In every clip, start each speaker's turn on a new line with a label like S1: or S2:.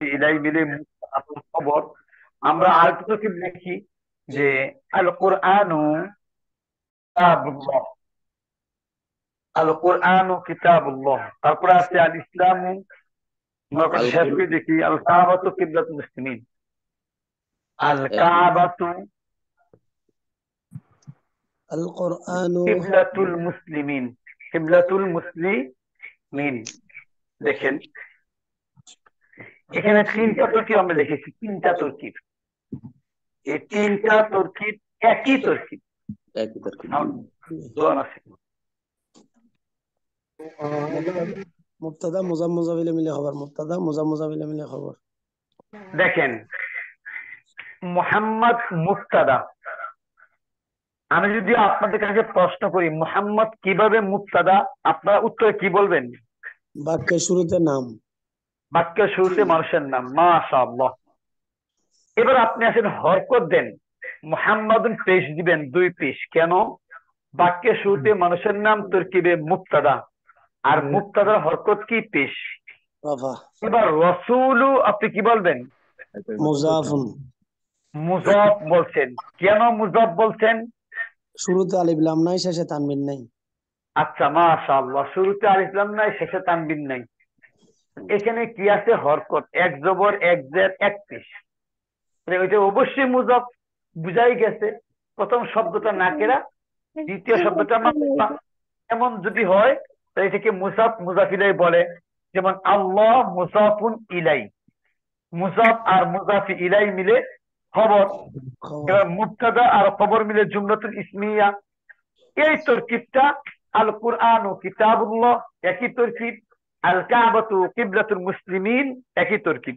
S1: ইলাই মিলে খবর। আমরা আরেকটু তরকিব লিখি যে আল কোরআনু কিতাবুল্লাহ, আল কোরআনু কিতাবুল্লাহ। তারপরে আছে আল ইসলামু, আমরা কথা
S2: আল
S1: শেষ
S2: কুর
S1: করে দেখি আল কাবাতু কিবলাতুল মুসলিমিন, আল কাবাতু
S3: আল কোরআনু
S1: কিবলাতুল মুসলিমিন, কিবলাতুল মুসলিমিন। দেখেন এখানে তিনটা তরকিব আমরা দেখেছি, তিনটা তরকিব। এই তিনটা তরকিব একই তরকিব।
S2: একই তরকিব।
S1: দোয়ান আছে।
S3: মুবতাদা মুজাম মুজাবিলে মিলে খবর, মুবতাদা মুজাম মুজাবিলে মিলে খবর।
S1: দেখেন মুহাম্মদ মুবতাদা। আমি যদি আপনাদের কাছে প্রশ্ন করি মুহাম্মদ কিভাবে মুবতাদা, আপনারা উত্তরে কি বলবেন?
S3: বাক্যের শুরুতে নাম।
S1: বাক্যের শুরুতে মানুষের নাম। মাশাআল্লাহ। এবার আপনি আসেন হরকত দেন, মুহাম্মাদুন পেশ দিবেন 2 পেশ। কেন? বাক্যের শুরুতে মানুষের নাম, তরকিবে মুবতাদা, আর মুবতাদার হরকত কি? পেশ।
S3: রাফা।
S1: এবার রসুলু আপনি কি বলবেন?
S3: মুজাফুন।
S1: মুজাফ বলছেন। কেন মুজাফ বলছেন?
S3: শুরুতে আলিফ লাম নাই, শেষে তানবিন নাই।
S1: আচ্ছা মাশাআল্লাহ, শুরুতে আলিফ লাম নাই, শেষে তানবিন নাই। এখানে কি আছে? হরকত, এক জবর এক জের এক পেশ। ওইটা অবশ্যই মুজাফ, বুঝাই গেছে। প্রথম শব্দটা নাকেরা, দ্বিতীয় শব্দটা মাকফা। এমন যদি হয় তাহলে এটাকে মুজাফ মুজাফ ইলাই বলে। যেমন আল্লাহ মুজাফুন ইলাই, মুজাফ আর মুজাফ ইলাই মিলে খবর।
S3: খবর।
S1: এবার মুবতাদা আর খবর মিলে জুমলাতুল ইসমিয়া। এই তরকিবটা আল কুরআন ও কিতাবুল্লাহ একই তরকিব, আল কাবাতু কিবলাতুল মুসলিমিন একই তরকিব।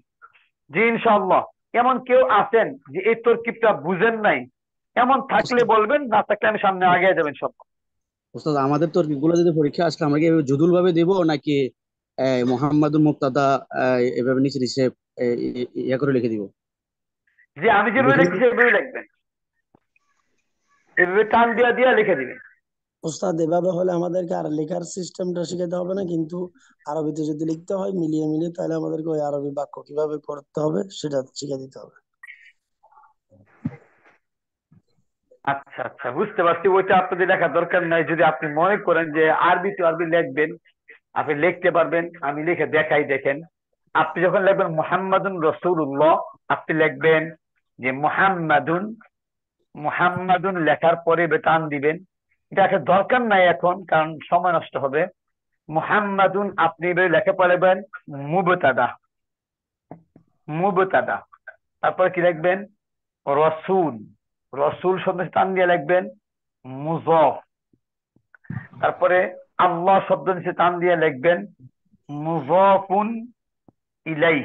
S1: জি ইনশাআল্লাহ। এমন কেউ আছেন যে এই তরকিবটা বুঝেন নাই? এমন থাকলে বলবেন, না থাকলে আমি সামনে আগে যাবেন সব।
S2: ওস্তাদ, আমাদের তরকিব গুলো যদি পরীক্ষা আসলে আমরা কি এভাবে জুদুল ভাবে দিব নাকি মোহাম্মদুল মুক্তাদা এভাবে নিচে নিচে ইয়া করে লিখে দিব?
S1: যে আমি যেভাবে
S2: লিখে দিব।
S1: লিখছি সেভাবে লিখবেন, এভাবে টান দিয়া দিয়া লিখে দিবেন।
S3: ওস্তাদ এভাবে হলে আমাদেরকে আর লেখার সিস্টেমটা শিখাতে হবে না, কিন্তু আরবিতে যদি লিখতে হয় মিলিয়ে মিলিয়ে, তাহলে আমাদেরকে ওই আরবি বাক্য কিভাবে করতে হবে সেটা শিখে দিতে হবে।
S1: আচ্ছা আচ্ছা, বুঝতে পারছি। ওইটা আপনাদের লেখার দরকার নাই। যদি আপনি মনে করেন যে আরবি টু আরবি লিখবেন, আপনি লিখতে পারবেন, আমি লিখে দেখাই। দেখেন আপনি যখন লিখবেন মুহাম্মাদুন রাসূলুল্লাহ, আপনি লিখবেন যে মুহাম্মাদুন, মুহাম্মাদুন লেখার পরে টান দিবেন। এটা একটা দরকার নাই এখন, কারণ সময় নষ্ট হবে। মুহাম্মাদুন আপনি এবারে লেখা পড়বেন মুবতাদা, মুবতাদা। তারপরে কি লিখবেন? রসুল, রসুল শব্দ টান দিয়ে লিখবেন মুজফ। তারপরে আল্লাহ শব্দ নিচে টান দিয়ে লিখবেন মুজফুন ইলাই।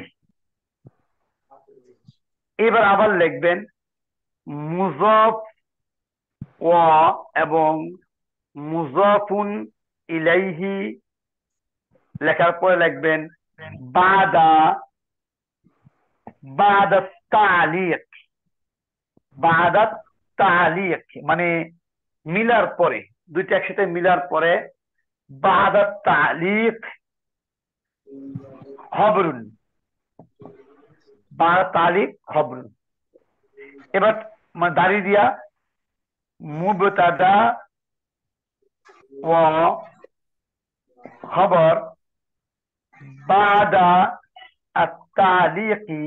S1: এবার আবার লিখবেন মুজফ ওয়া এবং মুজফুন ইলাইহি। লেখার পরে লিখবেন বাদা, বাদা তালিক, বাদা তালিক মানে মিলার পরে, দুইটা একসাথে মিলার পরে বাদা তালিক খবরুন, বাদা তালিক খবরুন। এবার দাঁড়িয়ে দিয়া মুবতাদা ওয়া খবর বাদা আত-তালিকি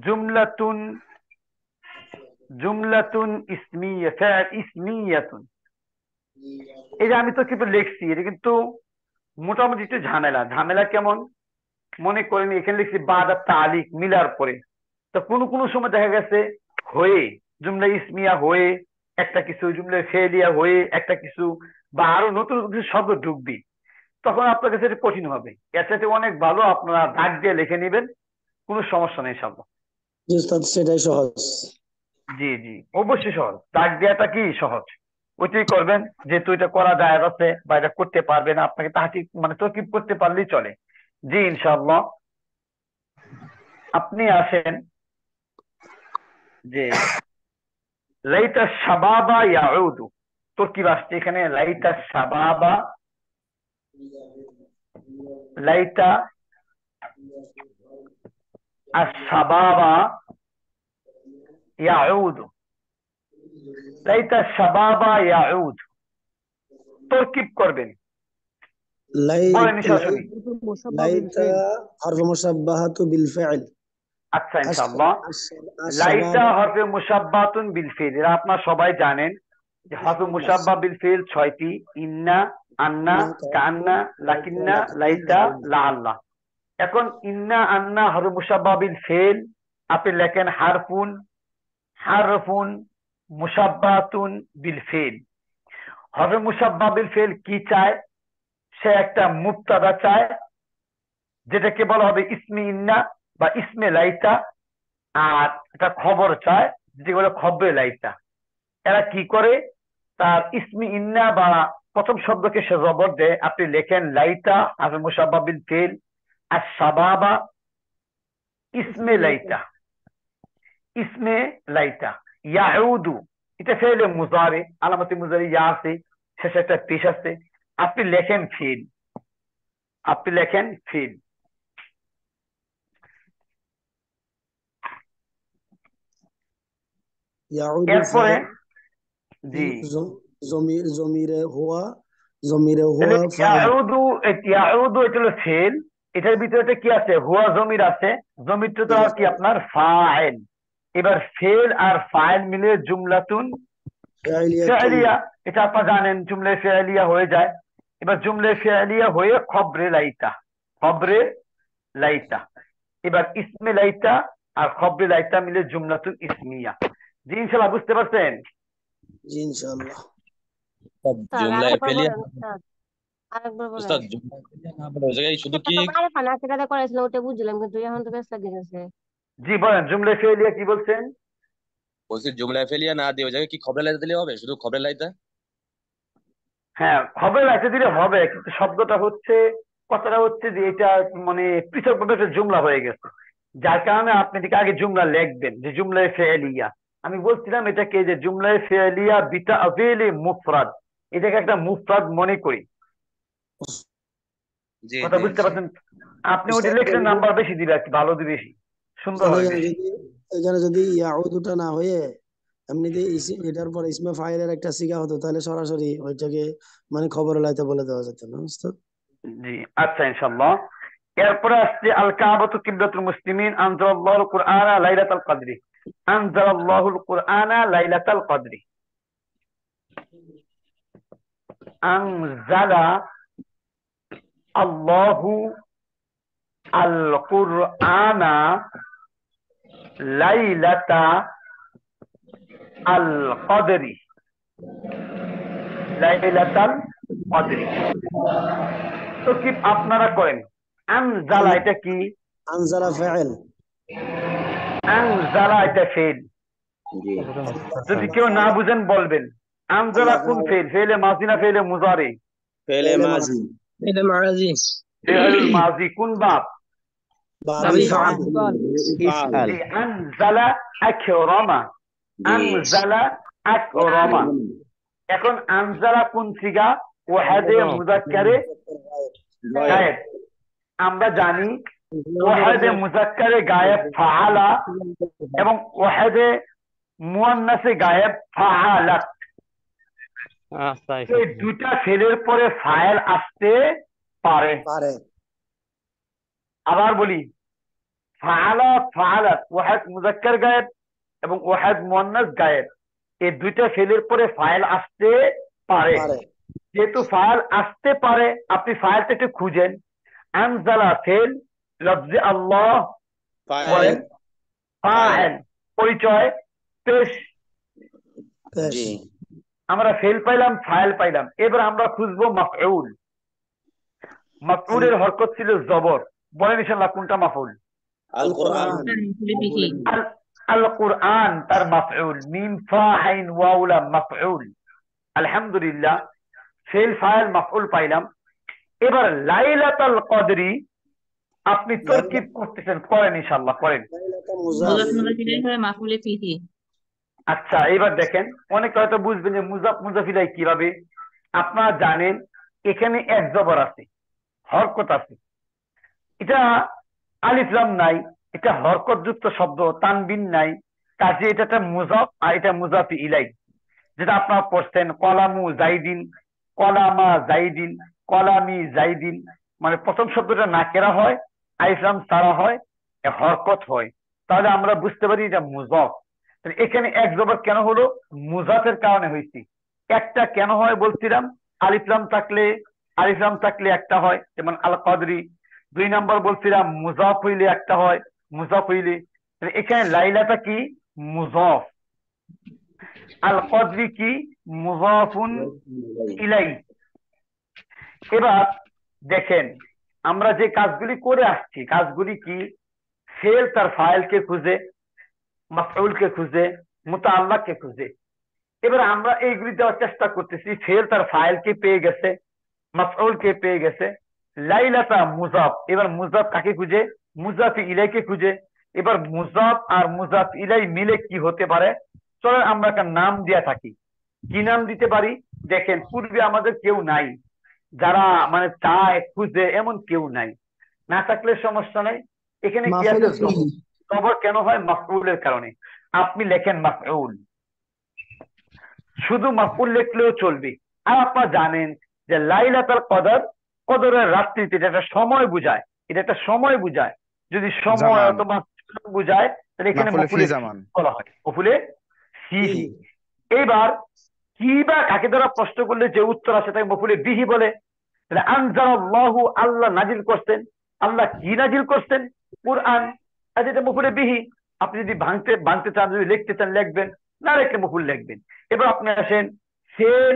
S1: জুমলাতুন, জুমলাতুন ইসমিয়া, ফা'ল ইসমিয়াতুন। এই যে আমি তো কিন্তু লিখছি, এটা কিন্তু মোটামুটি একটু ঝামেলা। ঝামেলা কেমন? মনে করেন এখানে লিখছি বাদা তালিক মিলার পরে, তো কোনো কোনো সময় দেখা গেছে হয়ে জুমলা ইসমিয়া হয়ে একটা কিছু, জুমলা ফেলিয়া হয়ে একটা কিছু, বা আরো নতুন কিছু শব্দ ঢুকবি, তখন আপনার কাছে এটা কঠিন হবে। এর চাইতে অনেক ভালো আপনারা দাগ দিয়ে লিখে নেবেন, কোনো সমস্যা নেই সব।
S3: জি ওস্তাদ, সেটাই সহজ।
S1: জি জি, অবশ্যই সহজ। দাগ দেওয়াটা কি সহজ, ওইটাই করবেন। যেহেতু এটা করা যায় আছে বা এটা করতে পারবেন, আপনাকে তাহাটি মানে তরকিব করতে পারলেই চলে। জি ইনশাআল্লাহ। আপনি আসেন যে লাইতা শাবাবা ইয়াউদু, তরকিব আসছে এখানে লাইতা শাবাবা, লাইতা আশ-শাবাবা ইয়াউদু, লাইতা শাবাবা ইয়াউদ, তরকিব করবেন, বলেন
S3: লাইত
S1: সরাসরি।
S3: লাইতা حرف مشبهة بالفعل
S1: আচ্ছা ইনশাআল্লাহ, লাইতা
S3: الشباب
S1: হরফে মুশাব্বাতুন বিল ফিল, এরা আপনারা সবাই জানেন যে হরফে মুশাব্বা বিল ফিল 6টি: ইন্না, আন্না, কান্না, লাকিন্না, লাইতা, লাআল্লাহ। এখন ইন্না আন্না হরফে মুশাব্বা বিল ফিল আপনি লেখেন হারফুন, হারফুন মুশাব্বাতুন বিল ফিল। হরফে মুশাব্বা বিল ফিল কি চায়? সে একটা মুবতাদা চায়, যেটাকে বলা হবে ইসমে ইন্না বা ইসমে লাইতা, আর একটা খবর চায় যেগুলো খবরে লাইতা। এরা কি করে? তার ইসমে ইন্না বা প্রথম শব্দকে সে জবর দেয়। আপনি লেখেন লাইতা হারফে মুশাব্বা বিল ফিল, আর শাবাবা ইসমে লাইতা, ইসমে লাইতা, ইয়াউদু এটা ফেলে মুজারে, আলামতে মুজারি ইয়া আছে, শেষে একটা পেশ আছে। আপনি লেখেন ফিল, আপনি লেখেন ফিল।
S3: يعود
S1: এরপরে
S3: فاعل
S1: জি,
S3: ضمير هو
S1: তাহলে
S3: فاعل
S1: ইয়াউদু, ইয়াউদু এটা হলো ফেল, এটার ভিতরে কি আছে? হুয়া জমির আছে, জমিরটা তো আর কি আপনার ফাইল। এবার ফেল আর ফাইল মিলে জুমলাতুন
S3: فاعلية
S1: ফি'লিয়া, এটা আপনারা জানেন জুমলা ফি'লিয়া হয়ে যায়। এবার জুমলা ফি'লিয়া হয়ে খবরে লাইতা, খবরে লাইতা। এবার ইসমে লাইতা আর খবরে লাইতা মিলে জুমলাতুন ইসমিয়া। জি ইনশাআল্লাহ বুঝতে পারছেন?
S3: জি ইনশাআল্লাহ।
S4: স্যার
S5: জুমলা
S4: আরেকবার
S5: ফেলিয়া,
S4: বলেন স্যার, আরেকবার বলেন।
S5: উস্তাদ জুমলা ফেলিয়া না বলে ওই জায়গায় শুধু
S4: একটা
S5: কি
S4: তো মারেফা না সেটাতে করাইছিল, ওটা বুঝলাম, কিন্তু এখন তো ব্যস্ত লাগে গেছে।
S1: জি বলেন, জুমলা ফি'লিয়া কি বলছেন?
S5: বলছি জুমলা ফেলিয়া না দিয়ে ওই জায়গায় কি খবরে লাইতে দিলে হবে? শুধু খবরে লাইতে?
S1: হ্যাঁ খবরে লাইতে দিলে হবে, কিন্তু শব্দটা হচ্ছে, কথাটা হচ্ছে যে এটা মানে পৃথক ভাবে একটা জুমলা হয়ে গেছে, যার কারণে আপনি এটাকে আগে জুমলা লিখবেন যে জুমলায়ে ফি'লিয়া। আমি বলছিলাম এটাকে যে জুমলায়ে ফি'লিয়া বিতা'বিলি মুফরাদ, এটাকে একটা মুফরাদ মনে করি।
S5: জি
S1: কথা
S5: জি
S1: বুঝতে
S5: জি।
S1: পারছেন? আপনি ওটা
S3: উস্তাদ
S1: লিখলে নাম্বার বেশি দিবে আর কি, ভালো দিবে, বেশি সুন্দর
S3: উস্তাদ
S1: হবে
S3: এখানে
S1: বেশি।
S3: যদি ইয়াউদুটা না হয়ে এমনিতে এটার পর ইসমে ফাইলের একটা সিগা হতো, তাহলে সরাসরি ওইটাকে মানে খবর লাইতে বলে দেওয়া যেত না উস্তাদ?
S1: জি আচ্ছা ইনশাআল্লাহ। এরপরে আসছে আল কাবাতু কিবলাতুল মুসলিমিন আনজালাল্লাহুল কুরআনা লাইলাতাল কদরি, আনজালাল্লাহুল কুরআনা লাইলাতাল কদরি, আনজালা আল্লাহু আল কুরআনা লাইলাতা আল কদরি, লাইলাতাল কদরি। তো কি আপনারা করেন? আনজালা এটা কি?
S3: আনজালা ফাইল,
S1: আনজালা এটা ফেল।
S2: জি
S1: যদি কেউ না বুঝেন বলবেন। আনজালা কোন ফেল? ফেলে মাজি না ফেলে মুজারি?
S2: ফেলে মাজি।
S4: এটা মারাজি
S1: ফেল মাজি কোন বাপ?
S3: বাবি ফাইল,
S2: ইফআল।
S1: জি আনজালা আকরামা,
S2: জি
S1: আনজালা আকরামা। এখন আনজালা কোন সিগা? ওয়াহাদে মুযাক্কারে গায়েব। আমরা জানি ওয়াহাদে মুযাক্কারে গায়েব ফাআলা এবং ওয়াহাদে মুয়ান্নাসে গায়েব ফাআলাত। এই দুটা ফেলের পরে ফাইল আসতে পারে। আবার বলি, ফাআলা ফাআলাত, ওয়াহাদ মুযাক্কার গায়েব এবং ওয়াহাদ মুয়ান্নাস গায়েব, এই দুইটা ফেলের পরে ফাইল আসতে পারে। যেহেতু ফাইল আসতে পারে, আপনি ফাইলটা একটু খুঁজেন। আনজালা ফেল, লফজে আল্লাহ বলেন ফাইল, পরিচয় পেশ।
S2: জি
S1: আমরা ফেল পাইলাম, ফাইল পাইলাম, এবার আমরা খুঁজবো মাফউল। মাফউলের হরকত ছিল জবর, বলেন ইনশাআল্লাহ কোনটা মাফউল?
S2: আল কোরআন।
S1: আল আল কুরআন তার মাফউল, মিম ফা আইন ওয়াও লাম মাফউল। আলহামদুলিল্লাহ, ফেল ফাইল মাফউল পাইলাম। এবার লাইলাতুল কদরি আপনি তরকিব করতেছেন, করেন ইনশাআল্লাহ, করেন। আচ্ছা এবার দেখেন, অনেকে হয়তো বুঝবেন যে মুজাফ মুজাফ ইলাইহি কিভাবে। আপনারা জানেন এখানে এক জবর আছে, হরকত আছে। এটা আলিফ লাম নাই, এটা হরকতযুক্ত শব্দ, তানবিন নাই, কাজে এটা একটা মুজাফ আর এটা মুজাফি ইলাই। যেটা আপনারা পড়ছেন কলামু জাইদিন, কলামা জাইদিন, কলামি জাইদিন, মানে প্রথম শব্দটা নাকেরা হয়, আলিফ লাম ছাড়া হয়, হরকত হয়, তাহলে আমরা বুঝতে পারি এটা মুজাফ। তাহলে এখানে এক জবর কেন হলো? মুজাফের কারণে হয়েছে। একটা কেন হয় বলছিলাম, আলিফ লাম থাকলে, আলিফ লাম থাকলে একটা হয়, যেমন আল কদরি। 2 নম্বর বলছিলাম মুজাফ হইলে একটা হয়, মুজাফ হইলে। তাহলে এখানে লাইলাটা কি? মুজাফ। আল কদরি কি? মুজাফুন ইলাই। এবার দেখেন আমরা যে কাজগুলি করে আসছি, কাজগুলি কি? ফেল তার ফাইলকে খুঁজে, মাফউলকে খুঁজে, মুতাআল্লাককে খুঁজে। এবার আমরা এইগুলি দেওয়ার চেষ্টা করতেছি। ফেল তার ফাইলকে পেয়ে গেছে, মাফউলকে পেয়ে গেছে, লাইলাতা মুজাফ। এবার মুজাফ কাকে খুঁজে? মুজাফি ইলাইকে খুঁজে। এবার মুজাফ আর মুজাফ ইলাই মিলে কি হতে পারে? চলেন আমরা একটা নাম দিয়া থাকি। কি নাম দিতে পারি? দেখেন পূর্বে আমাদের কেউ নাই যারা মানে চায় খুঁজে, এমন কেউ নাই, না থাকলে সমস্যা নাই। এখানে কি আছে?
S3: মাফুল ফিহি।
S1: জবর কেন হয়? মাফউলের কারণে। আপনি লেখেন মাফউল, শুধু মাফউল লিখলেও চলবে। আর আপনারা জানেন যে লাইলাতুল কদর, কদরের রাত্রিতে, এটা একটা সময় বুঝায়, এটা একটা সময় বুঝায়। যদি সময়
S6: জামান,
S1: অথবা বুঝায় তাহলে এখানে
S6: মাফুলে ফি
S1: মফুলে
S6: জামান।
S1: বলা হয়, মফুলে ফিহি। এবার কি বা কাকে দ্বারা প্রশ্ন করলে যে উত্তর আসে তাকে মফুলে বিহি বলে। তাহলে আনজালাল্লাহু, আল্লাহ নাজিল করছেন। আল্লাহ কি নাজিল করছেন? কুরআন। আজ এটা মফুলে বিহি। আপনি যদি ভাঙতে চান, যদি লিখতে চান লিখবেন, না লিখলে মফুল লিখবেন। এবার আপনি আসেন ফেল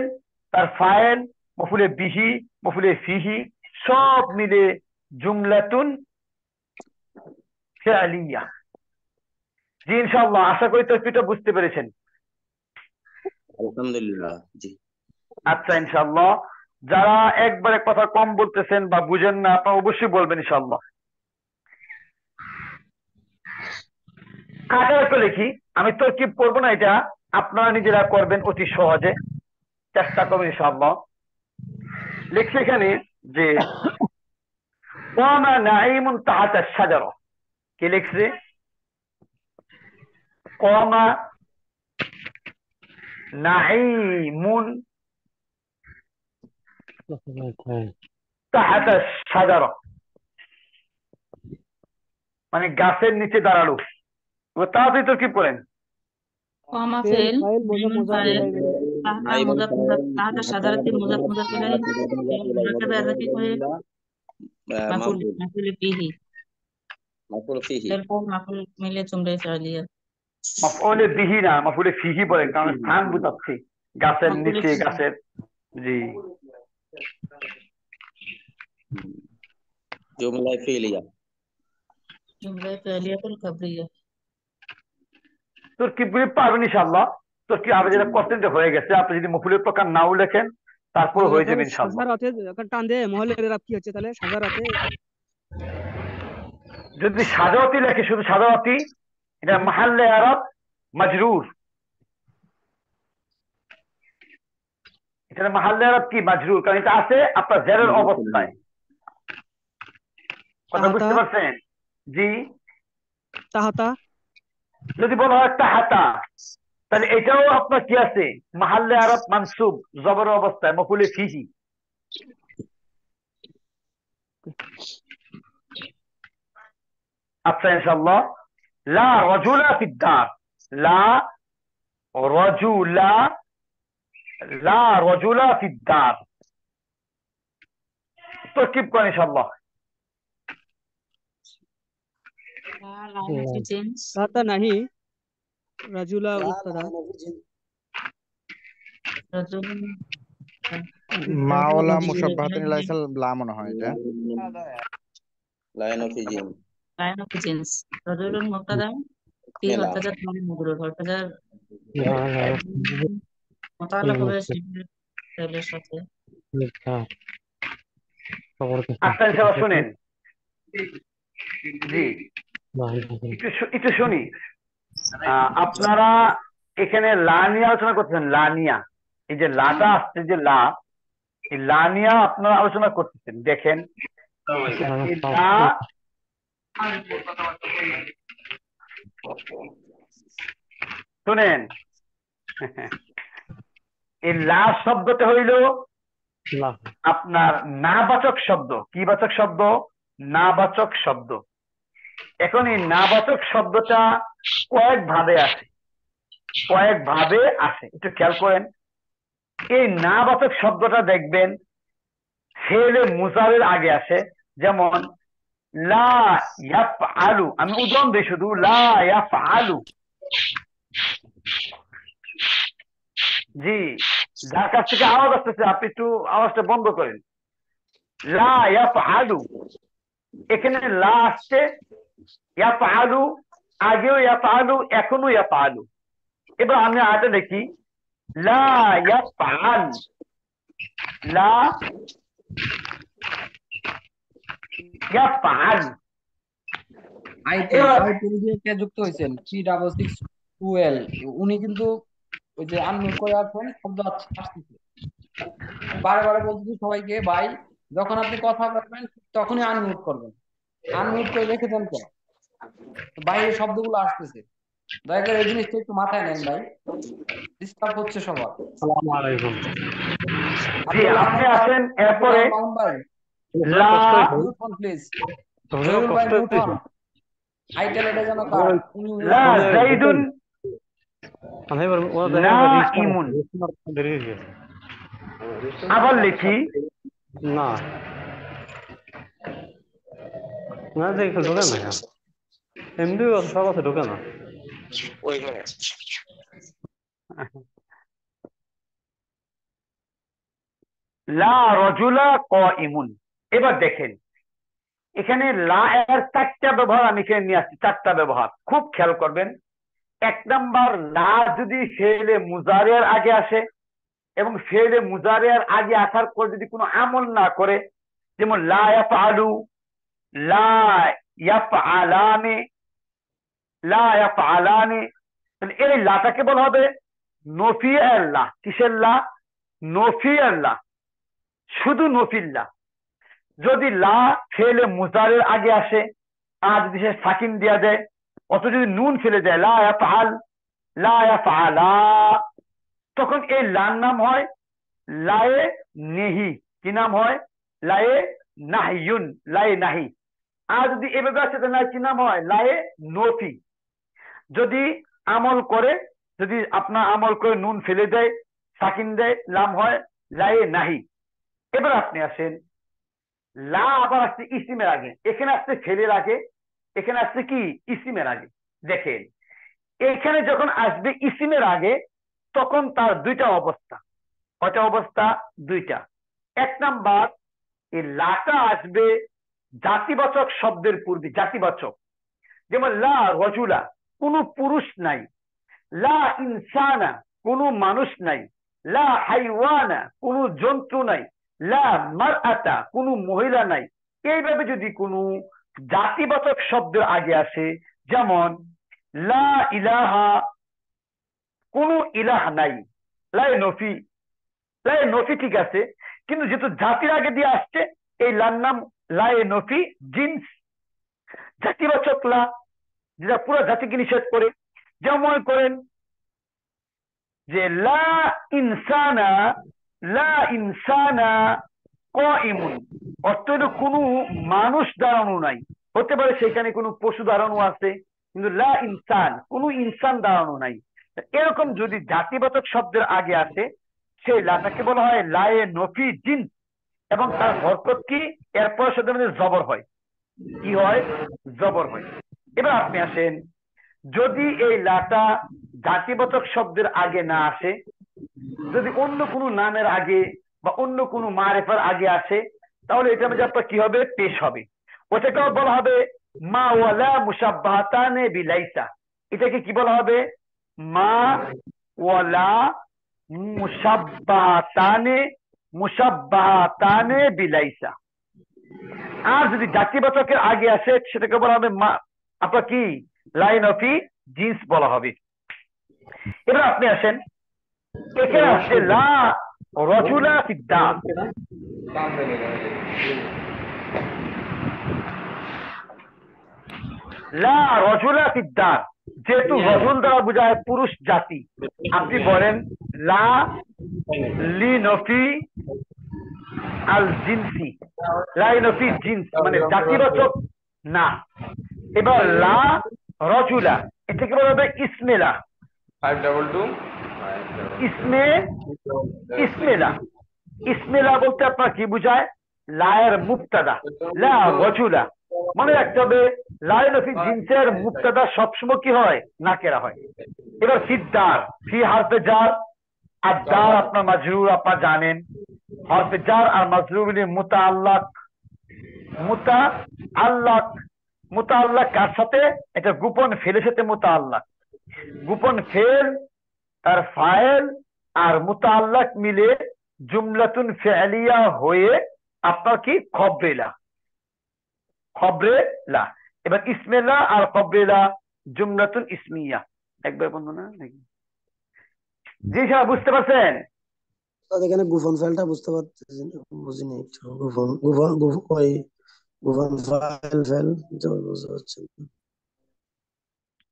S1: তার ফাইল, মফুলে বিহি, মফুলে ফিহি, সব মিলে জুমলাতুন ফিআলিয়া। জি ইনশাআল্লাহ, আশা করি তৌফিকটা বুঝতে পেরেছেন।
S2: আলহামদুলিল্লাহ, জি।
S1: আচ্ছা ইনশাআল্লাহ, যারা একবারে কথা কম বলতেছেন বা বুঝেন না আপনারা অবশ্যই বলবেন ইনশাআল্লাহ। কাটা একটু লিখি, আমি তরকিব করবো না, এটা আপনারা নিজেরা করবেন অতি সহজে, চেষ্টা করবেন ইনশাআল্লাহ। লিখছে এখানে যে ওয়ামা নাঈমুন তাহাতা শাজারা। কে লিখছে? ওয়ামা নাঈমুন তাহাতা শাজারা, মানে গাছের নিচে দাঁড়ালো। এবার তাড়াতাড়ি তরকিব করেন।
S7: কমা
S8: ফেল
S7: ফেল
S8: ফাইল
S7: মিম
S8: মুজাফ
S7: ফাইল
S8: ইলাইহি
S7: তাহতা মুজাফ মুজাফ তাহতা সাজারাতি মুজাফ মুজাফ ইলাইহি মুরাকাবে আযাকি করে মাফুল মাফুল বিহি
S2: মাফুল ফিহি।
S7: এরপর মাফুল মিলে জুমলা ফি'লিয়া
S1: মাফউলে বিহি না, মাফউলে ফিহি বলেন, কারণ স্থান বুঝাচ্ছি, গাছের
S7: মাফুলে
S1: নিচে,
S7: ফিহি
S1: গাছের। জি
S2: জুমলা ফিলিয়া।
S7: জুমলা ফি'লিয়াতুল খাবরিয়া।
S1: তরকিবগুলি পারবেন ইনশাআল্লাহ। তরকিব আপনি যেটা করছেন যে হয়ে গেছে, আপনি যদি মফুলের প্রকার নাও লেখেন তারপর হয়ে যাবে ইনশাআল্লাহ।
S8: সাজারাতে টান দে মহলের রাত কি হচ্ছে তাহলে সাজারাতে?
S1: যদি সাজাওয়াতি লেখে, শুধু সাজাওয়াতি, এটা মাহাল্লে আরাব মাজরুর, এটা মাহাল্লে আরাব কি মাজরুর, কারণ এটা আছে আপনার জেরের অবস্থায়। কথা বুঝতে
S8: তাহাতা
S1: পারছেন? জি।
S8: তাহাতা
S1: যদি বলা হয় তাহাতা, তাহলে এটাও আপনার কি আছে? মাহাল্লে আরাব মানসুব, জবর অবস্থায়, মফুলে ফিহি। আচ্ছা ইনশাআল্লাহ। লা রাজুলা ফিদ্দার, লা রাজুলা, লা রাজুলা ফিদ্দার। তরকিব করেন ইনশাআল্লাহ।
S7: লাইন অফ চেঞ্জ
S8: তাহাতা নাহি রাজুলা মুবতাদা
S7: রাজুলুন
S6: মাওলা মুসাব্বাহাতুন ইলাইসাল লা মনে হয় এটা।
S2: লাইন অফ ইজিন।
S7: লাইন অফ চেঞ্জ রাজুলুন মুবতাদা ফি হরফাজার মানে মুগরুর হরফাজার মুতাআল্লাক হবে ফেলের সাথে।
S1: আচ্ছা ইনশাআল্লাহ শুনেন। জি একটু শুনি। আপনারা এখানে লা নিয়ে আলোচনা করতেছেন, লা নিয়া, এই যে লাটা আসছে, যে লা, এই লা নিয়া আপনারা আলোচনা করতেছেন। দেখেন লা শুনেন, এই লা শব্দটা হইল আপনার নাবাচক শব্দ। কি বাচক শব্দ? নাবাচক শব্দ। এখন এই নাবাচক শব্দটা কয়েক ভাবে আসে, একটু খেয়াল করেন। এই নাবাচক শব্দটা দেখবেন ফেলে মুজারের আগে আসে, যেমন লা ইয়াফআলু। আমি উদাহরণ দিই শুধু, লা ইয়াফআলু। জি, যার কাছ থেকে আওয়াজ আসতেছে আপনি একটু আওয়াজটা বন্ধ করেন। লা ইয়াফআলু, এখানে লা আসছে, ইয়াফআলু আগেও ইয়াফআলু, এখনো ইয়াফআলু। এবার আমি আরেকটা দেখি, লা ইয়াফআল, লা ইয়াফআল।
S9: কে যুক্ত হয়েছেন 3662L, উনি কিন্তু ওই যে আনমিউট করে আছেন, শব্দ আসতেছে। বারে বারে বলতেছি সবাইকে, ভাই যখন আপনি কথা বলবেন তখনই আনমিউট করবেন, আনমিউট করে রেখে দেন কেন? বাইরের শব্দগুলো আসতেছে, দয়া করে এই জিনিসটা একটু মাথায় নেন ভাই, ডিস্টার্ব হচ্ছে সবার।
S10: আসসালামু আলাইকুম।
S1: জি, আপনি আসেন, এরপরে লা
S9: প্লিজ
S10: কষ্ট
S9: আইটেল এটা যেন কার
S1: লা যাইদুন নাইমুন। আবার লিখি,
S10: না না দেখে ঢোকে না, এমনি সব আছে, ঢোকে না।
S1: লা রজুলা কাইমুন। এবার দেখেন এখানে লা এর চারটা ব্যবহার আমি এখানে নিয়ে আসছি, চারটা ব্যবহার খুব খেয়াল করবেন। এক নাম্বার, লা যদি ফেলে মুজারিয়ার আগে আসে এবং ফেলে মুজারিয়ার আগে আসার পর যদি কোনো আমল না করে, যেমন লা ইয়াফআলু, লা ইয়াফআলানে, লা ইয়াফআলানে, তাহলে এই লাটাকে বলা হবে নফিয়ার লা। কিসের লা? নফিয়ার লা, শুধু নফিল্লা। যদি লা ফেলে মুজারের আগে আসে আর যদি সে সাকিন দেওয়া যায়, অত যদি নুন ফেলে যায়, লা ইয়াফআল, লা ইয়াফআলা, তখন এই লার নাম হয় লায়ে নেহি। কি নাম হয়? লায়ে নাহিয়ুন, লায়ে নাহি। আর যদি এভাবে আসে তাহলে কি নাম হয়? লায়ে নফি। যদি আমল করে, যদি আপনার আমল করে নুন ফেলে দেয়, সাকিন দেয়, নাম হয় লায়ে নাহি। এবার আপনি আসেন, লা আবার আসছে ইসিমের আগে, এখানে আসছে ফেলের আগে, এখানে আসছে কি ইসিমের আগে। দেখেন এখানে যখন আসবে ইসিমের আগে তখন তার দুইটা অবস্থা। কয়টা অবস্থা? দুইটা। এক নাম্বার, এই লাটা আসবে জাতিবাচক শব্দের পূর্বে, জাতিবাচক। যেমন লা রজুলা, কোনো পুরুষ নাই। লা ইনসানা, কোনো মানুষ নাই। লা হাইওয়ানা, কোনো জন্তু নাই। লা মারআতা, কোনো মহিলা নাই। এইভাবে যদি কোনো জাতিবাচক শব্দের আগে আসে, যেমন লা ইলাহা, কোনো ইলাহ নাই। লাই নফি, লাই নফি ঠিক আছে, কিন্তু যেহেতু জাতির আগে দিয়ে আসছে এই লার নাম লাই নফি জিন্স, জাতিবাচক লা, যেটা পুরো জাতিকে নিষেধ করে। যেমন মনে করেন যে লা ইনসানা, লা ইনসানা কাইমুন, অর্থ হলো কোনো মানুষ দাঁড়ানো নাই। হতে পারে সেখানে কোনো পশু দাঁড়ানো আছে, কিন্তু লা ইনসান, কোনো ইনসান দাঁড়ানো নাই। এরকম যদি জাতিবাচক শব্দের আগে আসে সেই লাটাকে বলা হয় লায়ে নফি জিন্স, এবং তার হরকত কি? এরপর সাথে জবর হয়। কি হয়? জবর হয়। এবার আপনি আসেন, যদি এই লাটা জাতিবাচক শব্দের আগে না আসে, যদি অন্য কোনো নামের আগে বা অন্য কোনো মারেফার আগে আসে, তাহলে এটা মধ্যে আপনার কি হবে? পেশ হবে। ওটাকেও বলা হবে মা ওয়ালা মুশাব্বাহাতানে বিলাইসা। এটাকে কি বলা হবে? মা ওয়ালা মুশাব্বাহাতানে বিলাইসা। আর যদি জাতিবাচকের আগে আসে সেটাকে বলা হবে আপনার কি? লাইন অফি জিন্স বলা হবে। এবার আপনি আসেন, এখানে আসছে লা রজুলা ফিদ্দার। লা রজুলা ফিদ্দার, যেহেতু রজুল দ্বারা বোঝায় পুরুষ জাতি, আপনি বলেন লা লি নফি আল জিনসি, লা নফি জিন্স মানে জাতিবাচক না। এবার লা রজুলা, এটাকে বলা হবে ইসমেলা। ইসমেলা ইসমেলা বলতে আপনার কি বুঝায়? লায়ের মুক্তাদা লা রজুলা। মনে রাখতে হবে লায়ে নফি জিন্সের মুক্তাদা সবসময় কি হয়? নাকেরা হয়। এবার ফিদ্দার, ফি হারফে জার আর দার আপনার মাজরুর, আপনার জানেন হরফে জার আর মাজরুর মিলে মুতাআল্লাক। মুতাআল্লাক কার সাথে? এটা গোপন ফেলের সাথে মুতাআল্লাক। গোপন ফেল তার ফাইল আর মুতাআল্লাক মিলে জুমলাতুন ফি'লিয়া হয়ে আপনার কি খবরেলা। এবার ইসমেলা আর খবরেলা জুমলাতুন ইসমিয়া। একবার বন্ধু না নাকি? জি স্যার, বুঝতে পারছেন?
S3: এখানে গোপন ফাইলটা বুঝতে পারতেছি না, বুঝিনি একটু। গোপন ফাইল বুঝতে পারছেন?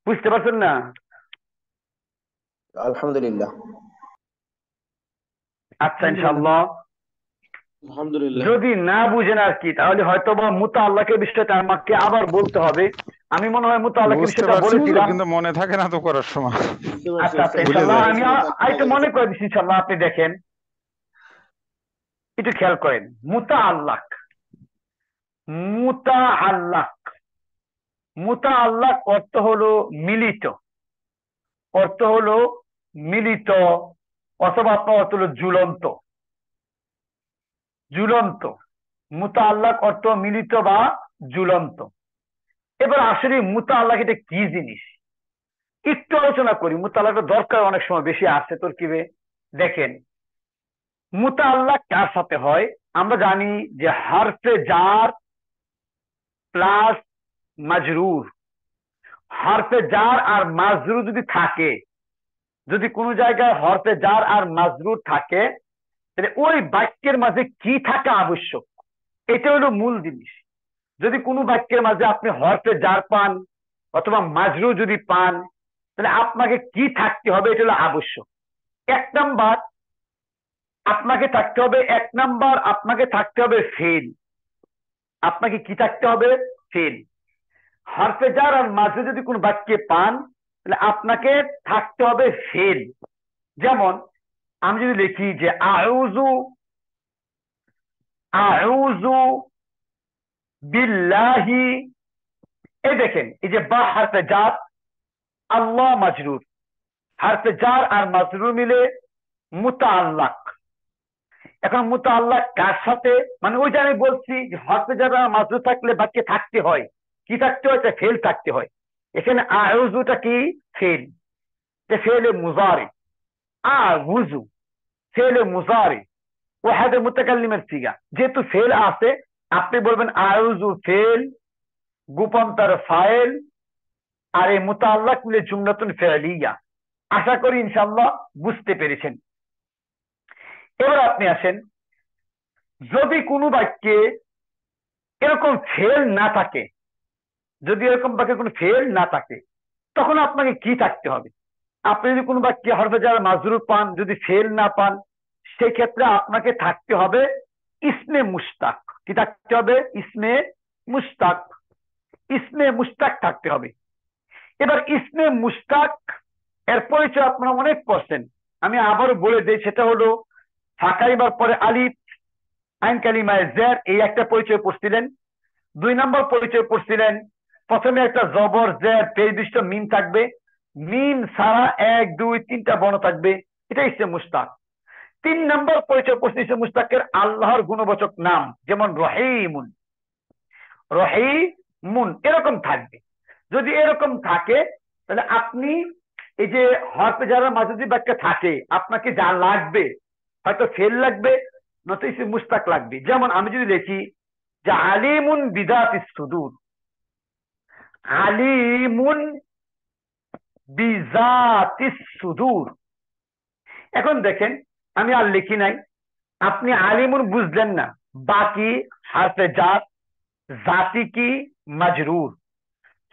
S1: বুঝতে পারছেন না?
S2: আলহামদুলিল্লাহ।
S1: আচ্ছা, ইনশাআল্লাহ।
S2: আলহামদুলিল্লাহ।
S1: যদি না বুঝেন আর কি, তাহলে হয়তো বা মুতাআল্লাকের বিষয়টা আমাকে আবার বলতে হবে। আমি মনে হয় মুতাআল্লাকের
S6: বুঝতে
S1: বিষয়টা
S6: পারছি হুজুর,
S1: বলেছিলাম।
S6: কিন্তু মনে থাকে না তো করার সময়,
S1: আচ্ছা আচ্ছা,
S6: ভুলে
S1: ইনশাআল্লাহ
S6: যাই।
S1: আমি আরেকটু মনে করে দিচ্ছি ইনশাআল্লাহ। আপনি দেখেন, একটু খেয়াল করেন। মুতাআল্লাক অর্থ হলো মিলিত, অথবা আপনার অর্থ হলো ঝুলন্ত। মুতাআল্লাক অর্থ মিলিত বা ঝুলন্ত। এবার আসলে মুতাআল্লাক এটা কি জিনিস একটু আলোচনা করি। মুতাআল্লাকের দরকার অনেক সময় বেশি আসছে তরকিবে। দেখেন, মুতাআল্লাক কার সাথে হয়? আমরা জানি যে হরফে জার প্লাস মাজরুর। হরফে জার আর মাজরুর যদি থাকে, যদি কোনো জায়গায় হরফে জার আর মাজরুর থাকে, তাহলে ওই বাক্যের মাঝে কি থাকা আবশ্যক, এটা হলো মূল জিনিস। যদি কোনো বাক্যের মাঝে আপনি হরফে জার পান অথবা মাজরুর যদি পান, তাহলে আপনাকে কি থাকতে হবে? এটা হলো আবশ্যক। এক নাম্বার আপনাকে থাকতে হবে ফেল। আপনাকে কি থাকতে হবে? ফেল। হরফে জার আর মাজরুর যদি কোনো বাক্যে পান, তাহলে আপনাকে থাকতে হবে ফেল। যেমন আমি যদি লিখি যে আউযু বিল্লাহি, এই দেখেন, এই যে বা হরফে জার, আল্লাহ মাজরুর। হরফে জার আর মাজরুর মিলে মুতাআল্লাক। এখন মুতাআল্লাক কার সাথে? মানে ওই যে আমি বলছি যে হরফে জার আর মাজরুর থাকলে বাক্যে থাকতে হয় কি? থাকতে হয় ফেল থাকতে হয়। এখানে আউযুটা কি? ফেল। ফেলে মুজারি। আউযু ফেলে মুজারি ওয়াহিদে মুতাকাল্লিমের সিগা। যেহেতু ফেল আছে, আপনি বলবেন আউযু ফেল, গোপন তার ফাইল, আর এই মুতাআল্লাক মিলে জুমলাতুন ফি'লিয়া। আশা করি ইনশাআল্লাহ বুঝতে পেরেছেন। এবার আপনি আসেন, যদি কোনো বাক্যে এরকম ফেল না থাকে, তখন আপনাকে কি থাকতে হবে? আপনি যদি কোনো বাক্যে হরফে জার মাজরুর পান, যদি ফেল না পান, সেই ক্ষেত্রে আপনাকে থাকতে হবে ইসমে মুশতাক। কি থাকতে হবে? ইসমে মুশতাক থাকতে হবে। এবার ইসমে মুশতাক এর পরিচয় আপনারা অনেক করছেন, আমি আবারও বলে দিই। সেটা হলো ফাঁকাইবার পরে আলিফ, আইন কালিমায় জের, এই একটা পরিচয় পড়ছিলেন। 2 নম্বর পরিচয় পড়ছিলেন, প্রথমে একটা জবর জের পেশবিষ্ট মিম থাকবে, মিম সারা 1 2 3টা বর্ণ থাকবে, এটা ইসমে মুশতাক। 3 নম্বর পরিচয় পড়ছে ইসমে মুশতাকের আল্লাহর গুণবাচক নাম, যেমন রহিমুন, এরকম থাকবে। যদি এরকম থাকে, তাহলে আপনি এই যে হরফে জারের মাঝে যদি বাক্য থাকে, আপনাকে যা লাগবে, হয়তো ফেল লাগবে, নয়তো ইসমে মুশতাক লাগবে। যেমন আমি যদি লিখি যে আলিমুন বিযাতিস সুদূর, আলিমুন বিযাতিস সুদূর। এখন দেখেন, আমি আর লিখি নাই, আপনি আলিমুন বুঝলেন না, বাকি হরফে জার, জাতি কি? মাজরুর।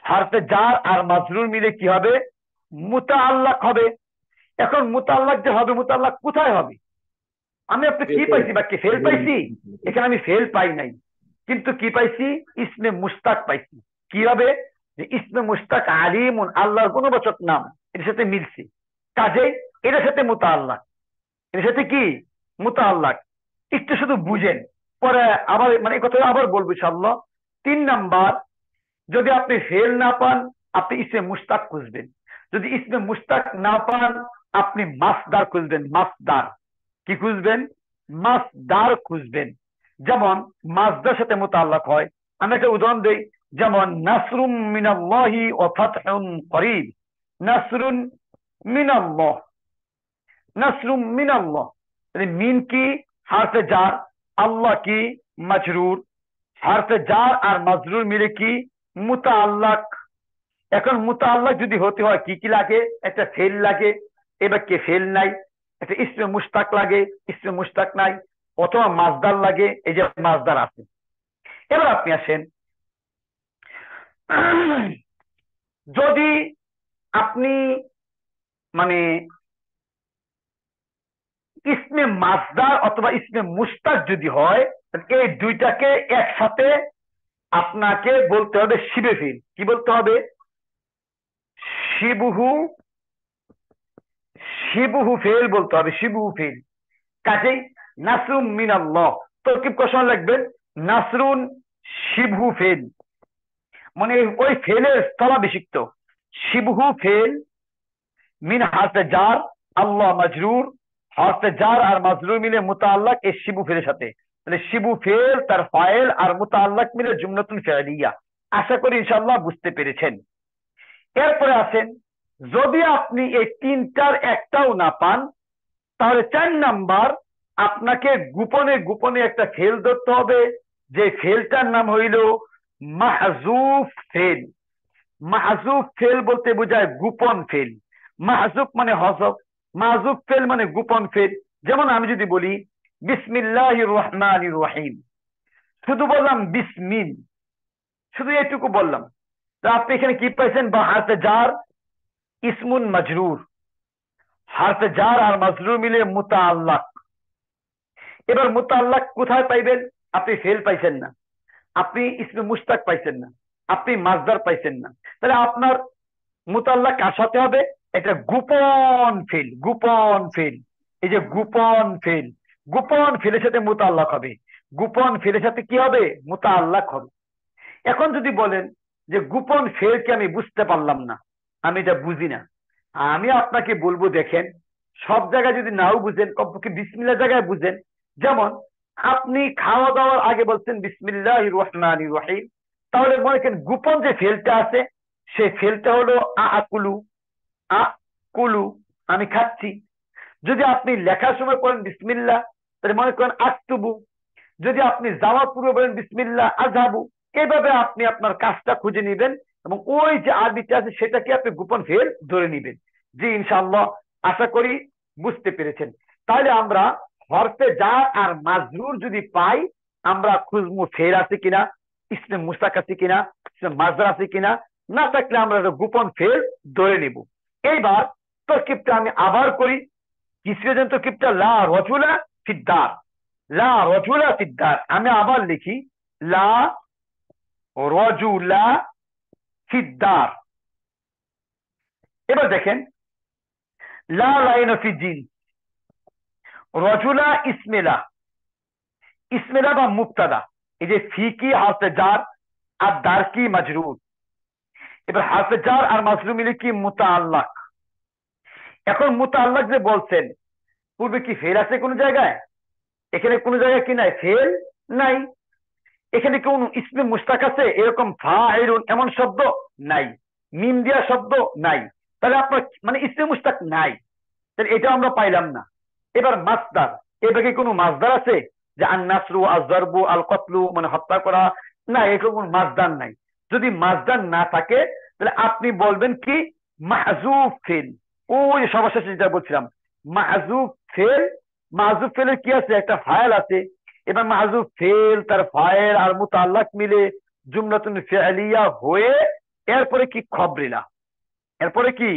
S1: হরফে জার আর মাজরুর মিলে কি হবে? মুতাআল্লাক হবে। এখন মুতাআল্লাক যে হবে, মুতাআল্লাক কোথায় হবে? আমি আপনি কি পাইছি? বাক্যে ফেল পাইছি? এখানে আমি ফেল পাই নাই, কিন্তু কি পাইছি? ইসমে মুশতাক পাইছি। কি হবে? যে ইসমে মুশতাক আলিমুন, আল্লাহর গুণবাচক নাম, এর সাথে মিলছে, কাজে এটার সাথে মুতাআল্লাক। এর সাথে কি? মুতাআল্লাক। একটু শুধু বুঝেন, পরে আবার মানে এই কথা আবার বলবো ইনশাআল্লাহ। 3 নাম্বার, যদি আপনি ফেল না পান, আপনি ইসমে মুশতাক খুঁজবেন। যদি ইসমে মুশতাক না পান, আপনি মাসদার খুঁজবেন। মাসদার কি খুঁজবেন? মাসদার খুঁজবেন। যেমন মাসদার সাথে মুতাআল্লাক হয়। আমি একটা উদাহরণ দেই, যেমন নাসরুম মিনাল্লাহি ওয়া ফাতহুন করিব। নাসরুন মিনাল্লাহ, নাসরুম মিনাল্লাহ, মিন কি? হারফে জার, আল্লাহ কি? মাজরুর। হারফে জার আর মাজরুর মিলে কি? মুতাআল্লাক। এখন মুতাআল্লাক যদি হতে হয় কি কি লাগে? একটা ফেল লাগে, এবার কে ফেল নাই। একটা ইসমে মুশতাক লাগে, ইসমে মুশতাক নাই। অথবা মাসদার লাগে, এই যে মাসদার আছে। এবার আপনি আসেন, যদি আপনি মানে ইসমে মাসদার অথবা ইসমে মুশতাক যদি হয়, এই দুইটাকে একসাথে আপনাকে বলতে হবে শিবে ফিল। কি বলতে হবে? শিবহু, শিবহু ফেল বলতে হবে, শিবহু ফেল। কাজেই নাসরুম মিনাল্লাহ, তরকিব কষানো লাগবেন নাসরুন শিবহু ফেল, মানে ওই ফেলের স্থলাভিষিক্ত। শিবহু ফেল, মিন হারফে জার, আল্লাহ মাজরুর। হরফে জার আর মাজরুর মিলে মুতাআল্লাক এই শিবু ফেলের সাথে, তাহলে শিবু ফেল তার ফাইল আর মুতাআল্লাক মিলে জুমলাতুন ফি'লিয়া। আশা করি ইনশাআল্লাহ বুঝতে পেরেছেন। এরপরে আসেন, যদি আপনি এই তিনটার একটাও না পান, তাহলে 4 নাম্বার, আপনাকে গোপনে গোপনে একটা ফেল ধরতে হবে, যে ফেলটার নাম হইল মাহজুফ ফেল। মাহজুফ ফেল বলতে বোঝায় গোপন ফেল। মাহজুফ মানে হযফ, মাহজুফ ফেল মানে গোপন ফেল। যেমন আমি যদি বলি বিসমিল্লাহির রহমানির রহিম, শুধু বললাম বিসমিল, শুধু এটুকু বললাম, তো আপনি এখানে কি পাইছেন? বা হারফে জার ইসমুন মাজরুর, হারফে জার আর মাজরুর মিলে মুতাআল্লাক। এবার মুতাআল্লাক কোথায় পাইবেন? আপনি ফেল পাইছেন না, আপনি ইসমে মুশতাক পাইছেন না, আপনি মাসদার পাইছেন না, তাহলে আপনার মুতাআল্লাক কার সাথে হবে? এটা গোপন ফেল, গোপন ফেল। এই যে গোপন ফেল, গোপন ফেলের সাথে মুতাআল্লাক হবে। গোপন ফেলের সাথে কি হবে? মুতাআল্লাক হবে। এখন যদি বলেন যে গোপন ফেলকে আমি বুঝতে পারলাম না, আমি এটা বুঝি না, আমি আপনাকে বলবো, দেখেন সব জায়গায় যদি নাও বুঝেন, কমপক্ষে বিসমিল্লাহ জায়গায় বুঝেন। যেমন আপনি খাওয়া দাওয়ার আগে বলছেন বিসমিল্লাহির রহমানির রহিম, তাহলে মনে করেন গোপন যে ফেলটা আছে, সেই ফেলটা হলো আকুলু, আকুলু, আমি খাচ্ছি। যদি আপনি লেখার সময় পড়েন বিসমিল্লাহ, তাহলে মনে করেন আক্তুবু। যদি আপনি যাওয়ার পূর্বে বলেন বিসমিল্লাহ আযহাবু, এইভাবে আপনি আপনার কাজটা খুঁজে নেবেন এবং ওই যে আরবিটা আছে সেটাকে আপনি গোপন ফেল ধরে নেবেন। জি ইনশাআল্লাহ, আশা করি বুঝতে পেরেছেন। তাহলে আমরা হরফে জার আর মাজরুর যদি পাই, আমরা খুঁজবো ফেল আছে কিনা, ইসমে মুশতাক আছে কিনা, ইসমে মাসদার আছে কিনা। না থাকলে আমরা গোপন ফেল ধরে নেব। এইবার তরকিবটা আমি আবার করি। কিসের জন্য তরকিবটা? লা রাজুলা ফিদ্দার, লা রাজুলা ফিদ্দার। আমি আবার লিখি লা রাজুলা ফিদ্দার। এবার দেখেন লা লাইন ফি জিন, রাজুলা ইসমেলা, ইসমেলা বা মুবতাদা। এই যে ফি কি হারফে জার আর দার কি মাজরুর। এবার হারফে জার আর মাজরুর মিলে কি? মুতাআল্লাক। এখন মুতাআল্লাক যে বলছেন, পূর্বে কি ফেল আছে কোন জায়গায়? এখানে কোন জায়গায় কি নাই? ফেল নাই। এখানে কোন ইসমে মুশতাক আছে এরকম ফাইলুন এমন শব্দ নাই, মিম দিয়া শব্দ নাই, তাহলে আপনার মানে ইসমে মুশতাক নাই, তাহলে এটা আমরা পাইলাম না। এবার মাসদার, এবার কি কোনো মাসদার আছে যে আন নাসরু আল যারবু আল কতলু মানে হত্যা করা? না, এরকম কোনো মাসদার নাই। যদি মাসদার না থাকে তাহলে আপনি বলবেন কি? মাহজুফ ফেল। ওই সবার শেষে যেটা বলছিলাম, মাহজুফ ফেল। মাহজুফ ফেলের কি আছে? একটা ফাইল আছে। এবার মাহজুফ ফেল তার ফাইল আর মুতাআল্লাক মিলে জুমলাতুন ফি'লিয়া হয়ে এরপরে কি খবরিলা, এরপরে কি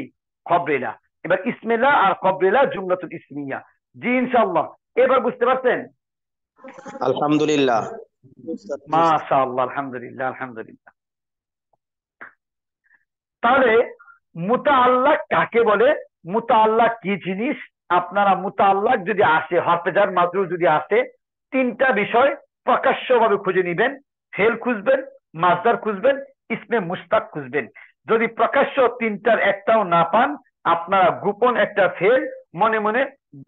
S1: খবরিলা। এবার ইসমিল্লাহ আর খবরিলা জুমলাতুল ইসমিয়া। জি ইনশাআল্লাহ এবার বুঝতে পারছেন?
S2: আলহামদুলিল্লাহ।
S1: মাশাআল্লাহ, আলহামদুলিল্লাহ, আলহামদুলিল্লাহ। তাহলে মুতাআল্লাক কাকে বলে, মুতাআল্লাক কি জিনিস, আপনারা মুতাআল্লাক যদি আসে, হরফেজার মাজরুর যদি আসে, তিনটা বিষয় প্রকাশ্যভাবে খুঁজে নিবেন। ফেল খুঁজবেন, মাজদার খুঁজবেন, ইসমে মুশতাক খুঁজবেন। যদি প্রকাশ্য তিনটার একটাও না পান, আপনারা গোপন একটা ফেল মনে মনে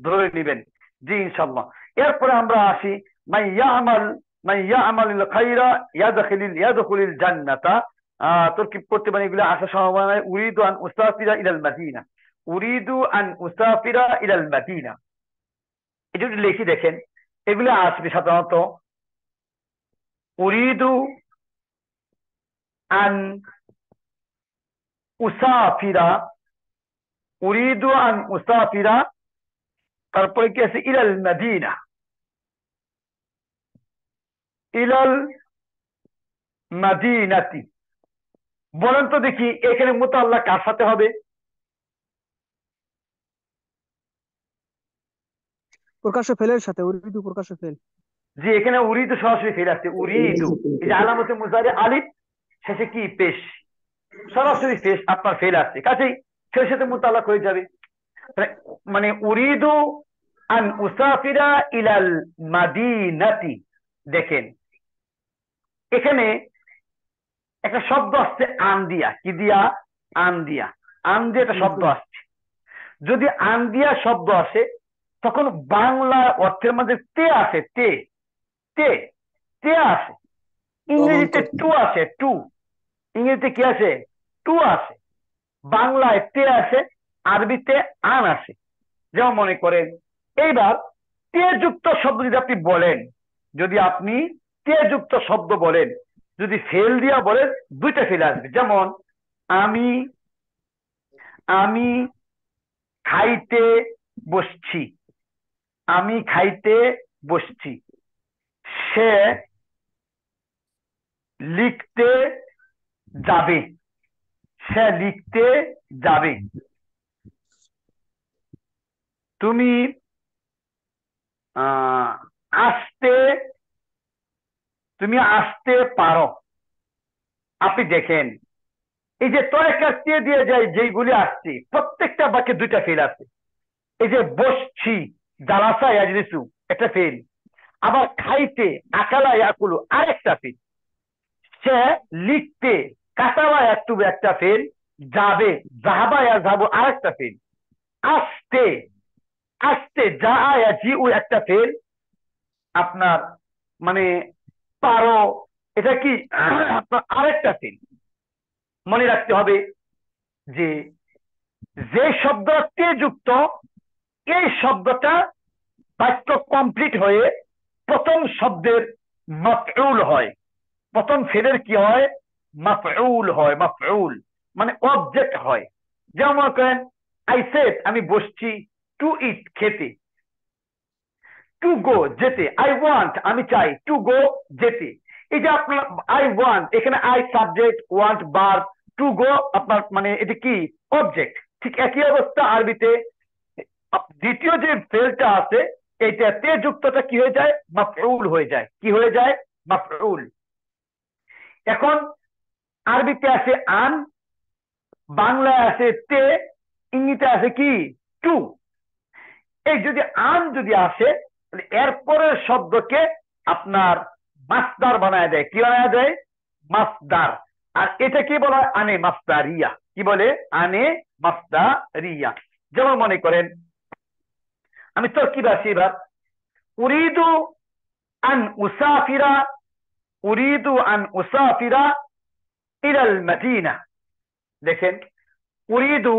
S1: ধরে নিবেন। জি ইনশাআল্লাহ। এরপরে আমরা আসি মাইয়ামাল খাইরা ইয়াদখুলিল জান্নাতা। তরকিব করতে পারি, এগুলো আসার সম্ভাবনা। উরিদু আন উসাফিরা ইলাল মাদিনা, উরিদু আন উসাফিরা ইলাল মাদিনা। এটা যদি লিখি দেখেন, এগুলো আসবে সাধারণত উরিদু আন উসাফিরা, উরিদু আন উসাফিরা, তারপরে কি আছে ইলাল মাদিনা, ইলাল মাদিনাতি। বলেন তো দেখি এখানে মুতাআল্লাক কার সাথে হবে?
S8: প্রকাশ্য ফেলের সাথে, উরিদু প্রকাশ্য ফেল।
S1: জি এখানে উরিদু সরাসরি ফেল আসছে, উরিদু এই যে আলামতে মুজারি আলিফ শেষে কি পেশ, সরাসরি পেশ আপনার ফেল আসছে, কাজেই ফেলের সাথে মুতাআল্লাক হয়ে যাবে। মানে উরিদু আন উসাফিরা ইলাল মাদিনাতি। দেখেন এখানে একটা শব্দ আসছে আন দিয়া, কি দিয়া? আন দিয়া, আন দিয়ে একটা শব্দ আসছে। যদি আন দিয়া শব্দ আসে তখন বাংলা অর্থের মধ্যে তে আসে, তে তে তে আসে। ইংরেজিতে টু আসে, টু, ইংরেজিতে কি আসে? টু আসে। বাংলায় তে আসে, আরবিতে আন আসে। যেমন মনে করেন এইবার তে যুক্ত শব্দ যদি আপনি বলেন, যদি আপনি তে যুক্ত শব্দ বলেন, যদি ফেল দিয়া বলেন, দুইটা ফেল আসবে। যেমন আমি আমি খাইতে বসছি, আমি খাইতে বসছি। সে লিখতে যাবে, সে লিখতে যাবে। তুমি আসতে, তুমি আসতে পারো। আপনি দেখেন এই যে তয়কাতে দিয়ে যায় যেইগুলি আসছে, প্রত্যেকটা বাক্যে দুইটা ফেল আছে। এই যে বসছি, জালাসা ইয়াজলিসু একটা ফেল, আবার খাইতে আকালা ইয়াকুলু আরেকটা ফেল। সে লিখতে কাতাবা ইয়াকতুবু একটা ফেল, যাবে যাহাবা ইয়াযহাবু আরেকটা ফেল, আসতে আসতে যাআ ইয়াজিউ একটা ফেল, আপনার মানে পারো এটা কি আপনার আরেকটা ফেল। মনে রাখতে হবে যে যে শব্দটি যুক্ত, এই শব্দটা বাক্য কমপ্লিট হয়ে প্রথম শব্দের মাফউল হয়, প্রথম ফেলের কি হয়? মাফউল হয়, মাফউল মানে অবজেক্ট হয়। যেমন মনে করেন আই সেড আমি বসছি, টু ইট খেতে, টু গো যেতে, আই ওয়ান্ট আমি চাই, টু গো যেতে। এই যে আপনার আই ওয়ান্ট, এখানে I subject, want verb, to go আপনার মানে এটা কি? অবজেক্ট। ঠিক একই অবস্থা আরবিতে দ্বিতীয় যে ফেলটা আছে এইটাতে যুক্তটা কি হয়ে যায়? মাফউল হয়ে যায়। কি হয়ে যায়? মাফউল। এখন আরবিতে আছে আন, বাংলায় আছে তে, ইংরেজিতে আছে কি? টু। এই যদি আন যদি আসে তাহলে এরপরের শব্দকে আপনার মাসদার বানায় দেয়। কি বানায় দেয়? মাসদার। আর এটা কি বলা হয়? আনে মাসদারিয়া। কি বলে? আনে মাসদারিয়া। যেমন মনে করেন আমি তরকিব আসি এবার, উরিদু আন উসাফিরা, উরিদু আন উসাফিরা ইলাল মাদিনা। দেখেন উরিদু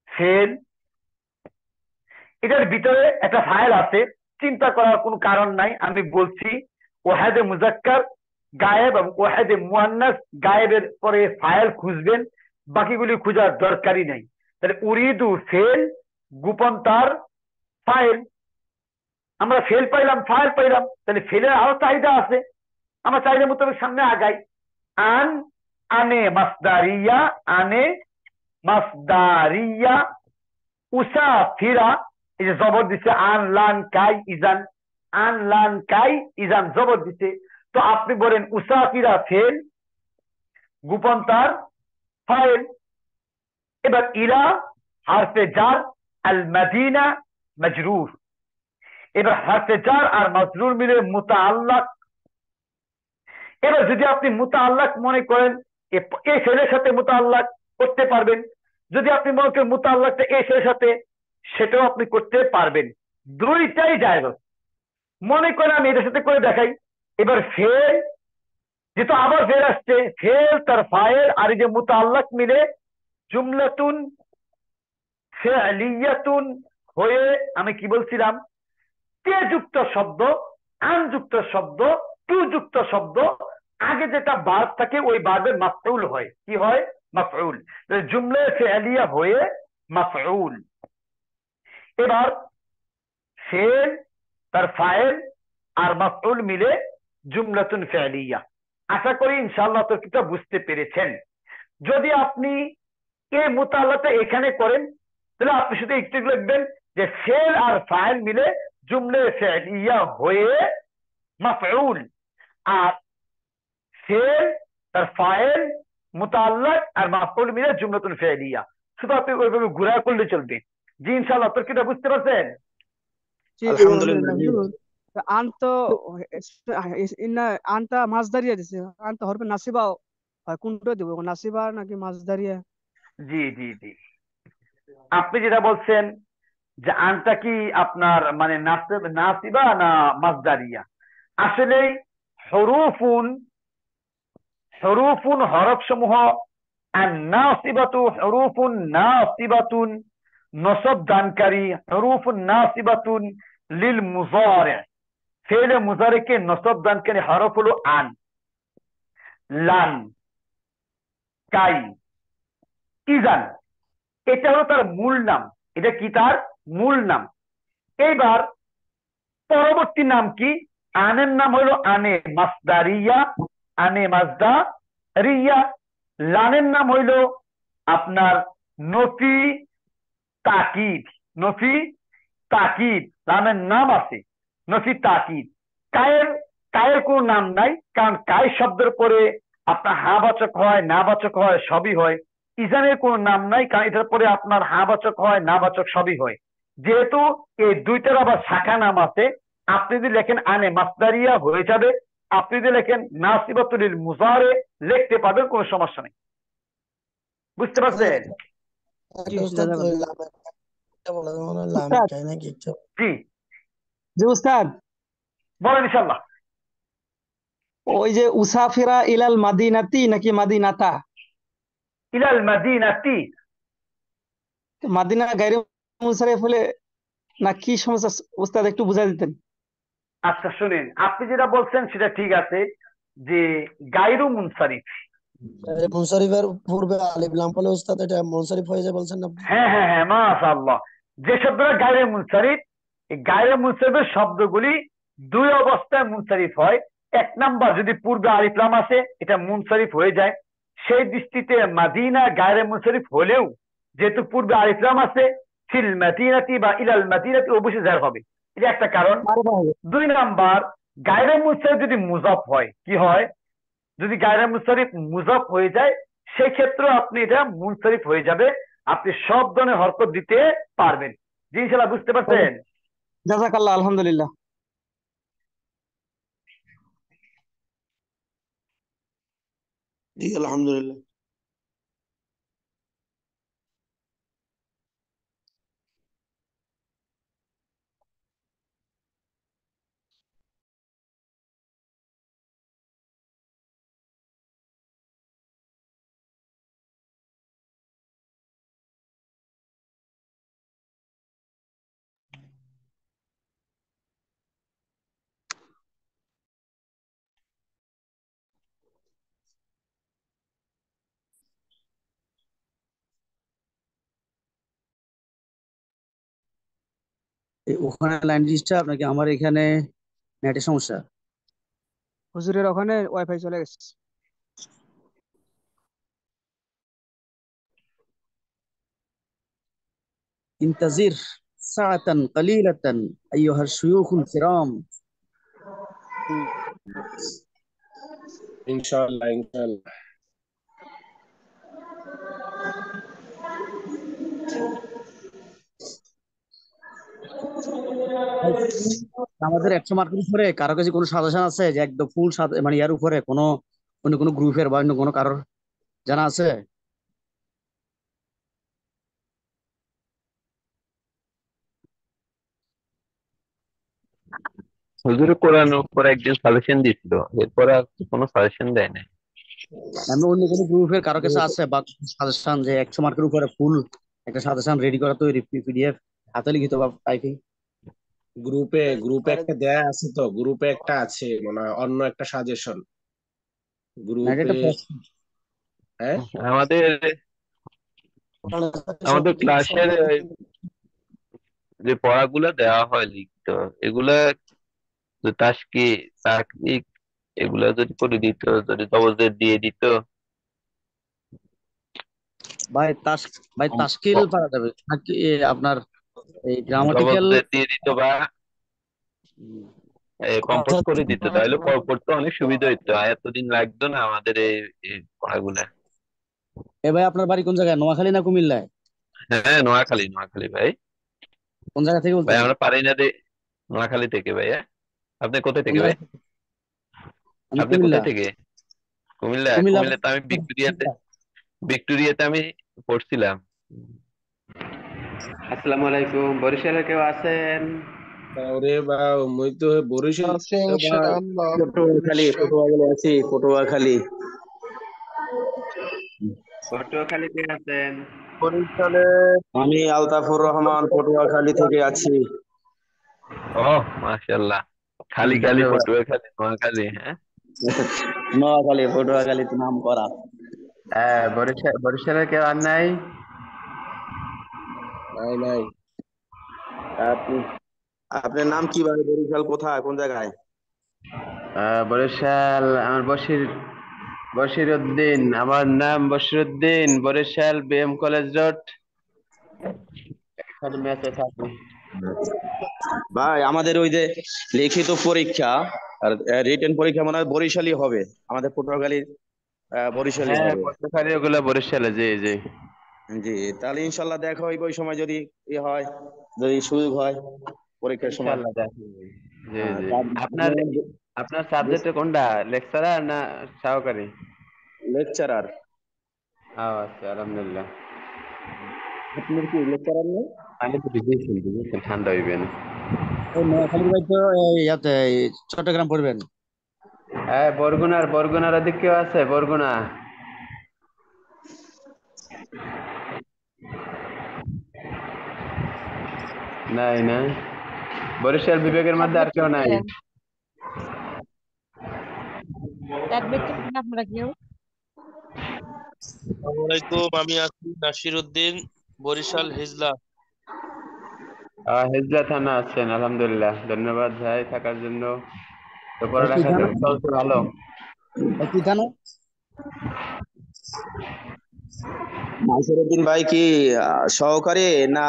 S1: ফেল, এটার ভিতরে একটা ফাইল আছে, চিন্তা করার কোনো কারণ নাই। আমি বলছি ওয়াহেদে মুজাক্কার গায়েব এবং ওয়াহেদে মুয়ান্নাস গায়েবের পরে ফাইল খুঁজবেন, বাকিগুলি খোঁজার দরকারই নাই। তাহলে উরিদু ফেল, গোপন তার ফাইল। আমরা ফেল পাইলাম, ফাইল পাইলাম, তাহলে ফেলের আরো চাহিদা আছে, আমরা চাহিদা মোতাবেক সামনে আগাই। আন আনে মাসদারিয়া, আনে মাসদারিয়া, উসাফিরা, এই যে জবর দিচ্ছে আন লান কাই ইজান, আন লান কাই ইজান জবর দিচ্ছে। তো আপনি বলেন উসাফিরা ফেল, গোপন তার ফাইল। এবার ইলা হারফে জার, আল মাদিনা মজরুর। এবার হারফে জার আর মজরুর মিলে মুতাআল্লাক। এবার যদি আপনি মুতাআল্লাক মনে করেন এই ফেলের সাথে মুতাআল্লাক করতে পারবেন, যদি আপনি মনে করেন মুতাআল্লাকটা এই ফেলের সাথে, সেটাও আপনি করতে পারবেন, দুইটাই জায়েজ। মনে করেন আমি এটার সাথে করে দেখাই। এবার ফেল, যেহেতু আবার ফেল আসছে, ফেল তার ফাইল আর এই যে মুতাআল্লাক মিলে জুমলাতুন ফি'লিয়াতুন হয়ে, আমি কি বলছিলাম, তে যুক্ত শব্দ, আন যুক্ত শব্দ, টু যুক্ত শব্দ, আগে যেটা ভার্ব থাকে ওই ভার্বের মাফউল হয়। কি হয়? মাফউল। জুমলা ফি'লিয়া হয়ে মাফউল। এবার ফেল তার ফাইল আর মাফউল মিলে জুমলাতুন ফি'লিয়া। আশা করি ইনশাআল্লাহ তরকিবটা বুঝতে পেরেছেন। যদি আপনি এই মুতাআল্লাকটা এখানে করেন, তাহলে আপনি শুধু একটু লিখবেন যে ফেল আর ফাইল মিলে জুমলা ফি'লিয়া হয়ে মাফউল, আর ফেল তার ফাইল মুতাআল্লাক আর মাফউল মিলে জুমলাতুন ফি'লিয়া। শুধু আপনি ওইভাবে ঘোরা করলে চলবে। জি ইনশাআল্লাহ তরকিবটা বুঝতে পারছেন?
S8: জি
S2: আলহামদুলিল্লাহ।
S8: হুজুর, আন তো ইন্না আনটা মাসদারিয়া দিছে, আন তো হরফে নাসিবা হয়, কোনটা দেব, নাসিবা নাকি মাসদারিয়া?
S1: জি জি জি, আপনি যেটা বলছেন যে আনটা কি আপনার মানে নাসিবা না মাসদারিয়া, আসলে হরুফুন, হরুফুন হরফ সমূহ, নাসিবাতু হরুফুন নাসিবাতুন নসব দানকারী, হরুফুন নাসিবাতুন লিল মুজারি, ফেলে মুজারিকে নসব দানকারী হরফ হলো আন, লান, কাই, ইজান। এটা হলো তার মূল নাম। এটা কি? তার মূল নাম। এইবার পরবর্তী নাম কি? আনের নাম হলো আনে মাসদারিয়া, আনে মাসদারিয়া। লানের নাম হইল আপনার নফি তাকিদ, নফি তাকিদ লানের নাম আছে, নফি তাকিদ। কায়ের, কায়ের কোনো নাম নাই, কারণ কায় শব্দের পরে আপনার হা বাচক হয়, না বাচক হয়, সবই হয়। ইজানের কোনো নাম নাই, কারণ এটার পরে আপনার হা বাচক হয়, না বাচক সবই হয়। যেহেতু এই দুইটার আবার শাখা নাম আছে, আপনি যদি লেখেন আনে মাসদারিয়া হয়ে যাবে, আপনি যদি লেখেন নাসিবাতুল লিল মুজারে লিখতে পারবেন, কোনো সমস্যা নেই। বুঝতে পারছেন?
S8: জি
S3: উস্তাদ,
S8: জাযাকাল্লাহ।
S3: ওই লামেরটা বলা যায় মনে হয় লামের
S8: উস্তাদ,
S3: কাই নাকি একটা।
S1: জি
S8: জি উস্তাদ,
S1: বলেন ইনশাল্লাহ।
S8: ওই যে উসাফিরা ইলাল মাদিনাতি নাকি মাদিনাতা?
S1: ইলাল মাদিনাতি।
S8: মাদিনা গায়রে মুনসারিফ হলে না কি সমস্যা উস্তাদ, একটু বুঝাই দিতেন।
S1: আচ্ছা শুনেন, আপনি যেটা বলছেন সেটা ঠিক আছে যে গায়রু মুনসারিফ।
S3: মুনসারিফের পূর্বে আলিফ লাম বলে উস্তাদ এটা মুনসারিফ হয়ে যায় বলছেন আপনি?
S1: হ্যাঁ হ্যাঁ হ্যাঁ, মাশাআল্লাহ। যে শব্দটা গায়রে মুনসারিফ, এই গায়রে মুনসারিফের শব্দগুলি দুই অবস্থায় মুনসারিফ হয়। এক নাম্বার, যদি পূর্বে আলিফ লাম আসে এটা মুনসারিফ হয়ে যায়। সেই দৃষ্টিতে মাদিনা গায়রে মুনসারিফ হলেও যেহেতু পূর্বে আলিফ লাম আছে, ফিল মাদিনাতি বা ইলাল মাদিনাতি অবশ্যই জার হবে। এটা একটা কারণ। দুই নাম্বার, গায়রে মুনসারিফ যদি মুজাফ হয়, কি হয়? যদি গায়রে মুনসারিফ মুজাফ হয়ে যায়, সেই ক্ষেত্রে আপনি এটা মুনসারিফ হয়ে যাবে, আপনি সব ধরনের হরকত দিতে পারবেন। জি ইনশাআল্লাহ বুঝতে পারছেন?
S8: জাযাকাল্লাহ, আলহামদুলিল্লাহ।
S3: জি আলহামদুলিল্লাহ।
S2: ওখানে লাইন ডিস্টার্ব নাকি আমার এখানে নেটের সমস্যা?
S8: হুজুরের ওখানে ওয়াইফাই চলে গেছে।
S2: ইন্তাজির সাআতান কালিলাতান আইয়ুহার শুয়ুখুল কিরাম।
S11: ইনশাআল্লাহ ইনশাআল্লাহ।
S2: আমাদের 100 মার্কের উপরে কারো কাছে কোনো সাজেশন আছে যে একদম ফুল মানে ইয়ার উপরে কোনো অন্য কোনো গ্রুপের বা অন্য কোনো কারোর জানা আছে?
S12: হুজুর কোরআনের উপর একদিন সাজেশন দিছিল, এরপরে আর কোনো সাজেশন দেয় নাই।
S2: আমরা অন্য কোনো গ্রুপের কারো কাছে আছে বা সাজেশন যে 100 মার্কের উপরে ফুল একটা সাজেশন রেডি করা, তৈরি পিডিএফ হাতে লিখিত বা টাইপিং?
S11: গ্রুপে একটা দেয়া আছে, তো গ্রুপে একটা আছে মনে হয় অন্য একটা সাজেশন
S2: না, এটা
S11: গ্রুপে।
S2: একটা প্রশ্ন।
S11: হ্যাঁ
S12: আমাদের আমাদের ক্লাসের যে পড়াগুলো দেওয়া হয় লিখত, এগুলা তাকনিক এগুলা যদি করে দিত, যদি ডবল দিয়ে দিত।
S2: ভাই তাশকিল পারা যাবে নাকি আপনার এই
S12: ডবল
S2: গ্রামাটিক্যাল
S12: দিয়ে দিত বা কম্পোজ করে দিত, তাহলে পড়তে অনেক সুবিধা হইতো, এতদিন লাগতো না আমাদের এই পড়াগুলা।
S2: এ ভাই আপনার বাড়ি কোন জায়গায়, নোয়াখালী না কুমিল্লায়?
S12: হ্যাঁ, নোয়াখালী ভাই।
S2: কোন জায়গা থেকে
S12: ভাই
S2: বলতেছেন?
S12: আমরা পারি না দে, নোয়াখালী থেকে ভাইয়া। আপনি কোথায়
S2: কোন
S12: থেকে ভাই?
S2: জায়গা থেকে? আমি
S12: আপনি
S2: কুমিল্লা।
S12: কোথায় থেকে? কুমিল্লা।
S2: কুমিল্লা।
S12: কুমিল্লাতে আমি ভিক্টোরিয়াতে আমি পড়ছিলাম।
S13: আসসালামু আলাইকুম, বরিশালে কেউ আছেন?
S11: ওরে বা মই তো বরিশাল
S3: পটুয়াখালী আছি, পটুয়াখালী।
S13: পটুয়াখালী কে আছেন?
S11: বরিশালে।
S3: আমি আলতাফুর রহমান পটুয়াখালী থেকে আছি।
S12: ও মাশাআল্লাহ, খালি
S3: ধন্যবাদ।
S12: পটুয়াখালী নোয়াখালী। হ্যাঁ,
S3: নোয়াখালী পটুয়াখালীতে নাম করা।
S13: হ্যাঁ, বরিশালে কেউ আর নাই?
S11: নাই নাই।
S3: আপনি আপনার নাম কি ভাই? বরিশাল কোথায়, কোন জায়গায়?
S13: বরিশাল আমার বশির উদ্দিন, আমার নাম Bashir Uddin, Barishal BM college road, এখানে মেসে থাকি।
S3: ভাই আমাদের ওই যে লিখিত পরীক্ষা আর রিটেন পরীক্ষা মনে হয় বরিশালই হবে, আমাদের পটুয়াখালীর বরিশালই
S13: হ্যাঁ,
S3: হবে।
S13: পটুয়াখালী ওগুলো বরিশালে, জি জি।
S3: জি, তাহলে ইনশাল্লাহ দেখা হইব ওই সময়, যদি হয়, যদি সুযোগ হয় পরীক্ষার সময়।
S13: ইনশাআল্লাহ দেখা হবে। জি
S3: হ্যাঁ,
S13: জি। আপনার সাবজেক্টে কোনটা, লেকচারার না সহকারী?
S3: লেকচারার।
S13: আচ্ছা, আলহামদুলিল্লাহ।
S3: আপনার কি লেকচারার না?
S13: পানি তো ভিজেছেন, ঠান্ডা হইবে না।
S2: নোয়াখালীর ভাই তো ইয়াতে চট্টগ্রাম পড়বেন।
S13: হ্যাঁ, বরগুনার ওদিক কেউ আছে? বরগুনা নাই না? বরিশাল বিভাগের মধ্যে আর কেউ নাই?
S4: আপনারা কেউ?
S5: আসসালামু আলাইকুম, আমি আছি নাসির উদ্দিন, বরিশাল হিজলা।
S13: হিজলা থানা আছেন, আলহামদুলিল্লাহ, ধন্যবাদ ভাই থাকার জন্য। তো
S2: ভাই কি
S13: পড়ালেখা
S2: থানা?
S13: চলছে ভালো?
S2: ভাই কি থানা?
S3: নাসিরউদ্দিন ভাই কি সহকারী না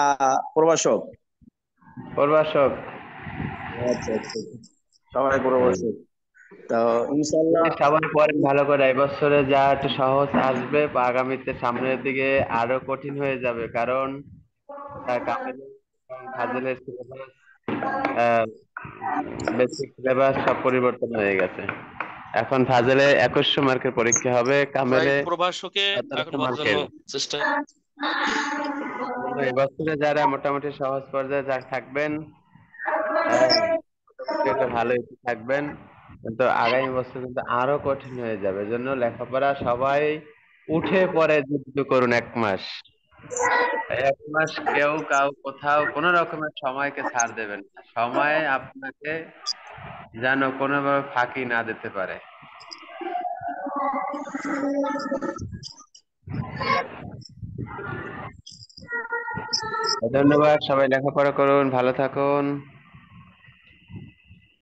S3: প্রভাষক?
S13: প্রভাষক।
S3: আচ্ছা আচ্ছা, সবাই প্রভাষক। তো ইনশাল্লাহ
S13: সবাই পড়েন ভালো করে, এবছরে যা একটু সহজ আসবে, আগামীতে সামনের দিকে আরো কঠিন হয়ে যাবে, কারণ ফাজিলের সিলেবাস, বেসিক সিলেবাস সব পরিবর্তন হয়ে গেছে। এখন ফাজিলে 2100 মার্কের পরীক্ষা হবে, কামেলে
S5: প্রভাষকে
S13: 1700 মার্কের।
S5: চেষ্টা।
S13: এবছরে যারা মোটামুটি সহজ পর্যায়ে যা থাকবেন, একটা ভালো থাকবেন, কিন্তু আগামী বছর কিন্তু আরো কঠিন হয়ে যাবে। এজন্য লেখাপড়া সবাই উঠে পড়ে যুদ্ধ করুন 1 মাস। 1 মাস কেউ কোথাও কোনো রকমের সময়কে ছাড় দেবেন না, সময় আপনাকে যেন কোনোভাবে ফাঁকি না দিতে পারে। ধন্যবাদ, সবাই লেখাপড়া করুন, ভালো থাকুন।